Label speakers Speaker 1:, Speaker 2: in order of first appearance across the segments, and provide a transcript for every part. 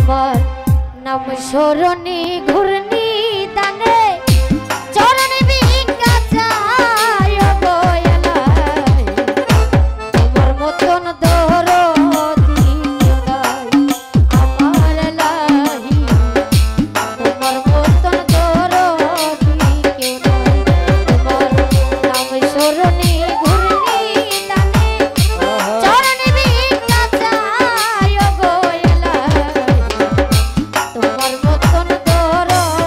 Speaker 1: তোমার নাম স্মরণে ঘূর্ণি দানে চরণে ভিক্ষা চাই গো এলাই তোমার মতন দরদি কেউ নাই আমার লাহি তোমার মতন দরদি কেউ নাই তোমার নাম স্মরণে ঘূর্ণি দানে চরণে ভিক্ষা চাই গো এলাই তোমার মতন দরদি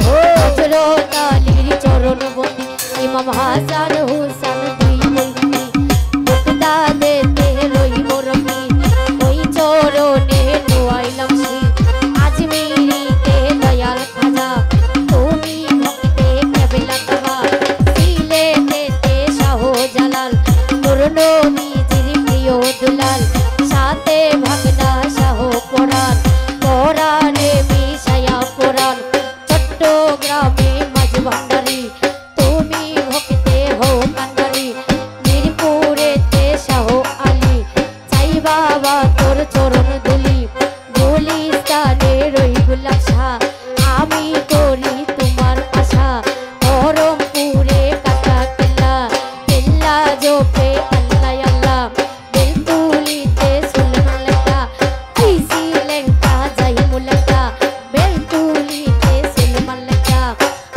Speaker 1: হযরত আলীর চরণ বন্দি ইমাম হাসান হুসাইন দুই বন্ধু মুক্তা দেতে রইব রবি ওই চরণে নোয়াইলাম শ্রী আজমিরিতে দয়াল খাজা তুমি ভক্তে কেবলা কাবা সিলেটেতে শাহজালাল নবীজির প্রিয় দুলাল সাথে ভাগনা শাহ কোরআন কোরআনে মিশায়া কোরআন চট্টগ্রামে মাঝ ভান্ডারি তুমি ভক্তে হও কান্ডারি মিরপুরেতে শাহ আলী চাই বাবা তোর চরণ দুলি গুলিস্তানে রহিবুল্লাহ শাহ আমি করি তোমার আশা বহরমপুরে কাটা কেল্লা কেল্লা জোপে আল্লাহ আল্লাহ বেলতুলিতে সুলমান লেখা আইসি লেখা জাহিমুল লেখা বেলতুলিতে সুলমান লেখা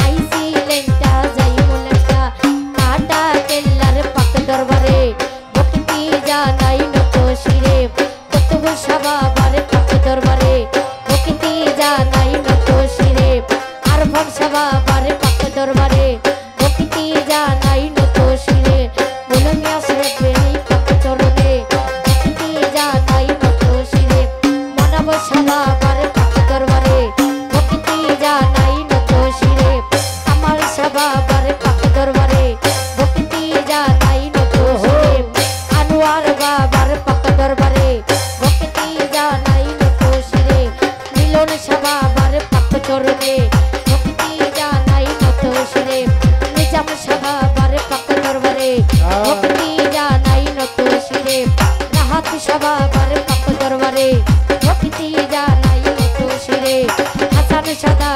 Speaker 1: আইসি লেখা জাহিমুল লেখা কাটা কেল্লার পাক দরবারে ভক্তি জানাই নত শিরে কুতুব শাহবাবার পাক দরবারে ভক্তি জানাই নত শিরে আরফান শাহবাবার পাক দরবারে ভক্তি জানাই নত শিরে মুলমিয়া শেখের পাক চরণে ভক্তি জানাই নত শিরে মানব শাহবাবার পাক দরবারে ভক্তি জানাই নত শিরে আমার শাহবাবার পাক দরবারে ভক্তি জানাই নত শিরে আনোয়ার বাবার পাক দরবারে ভক্তি জানাই নত শিরে মিলন শাহবাবার পাক চরণে ভক্তি জানাই নত শিরে নিজাম শাহবাবার পাক দরবারে ভক্তি জানাই নত শিরে রাহাত শাহবাবার পাক দরবারে ভক্তি জানাই নত শিরে হাসান সাদা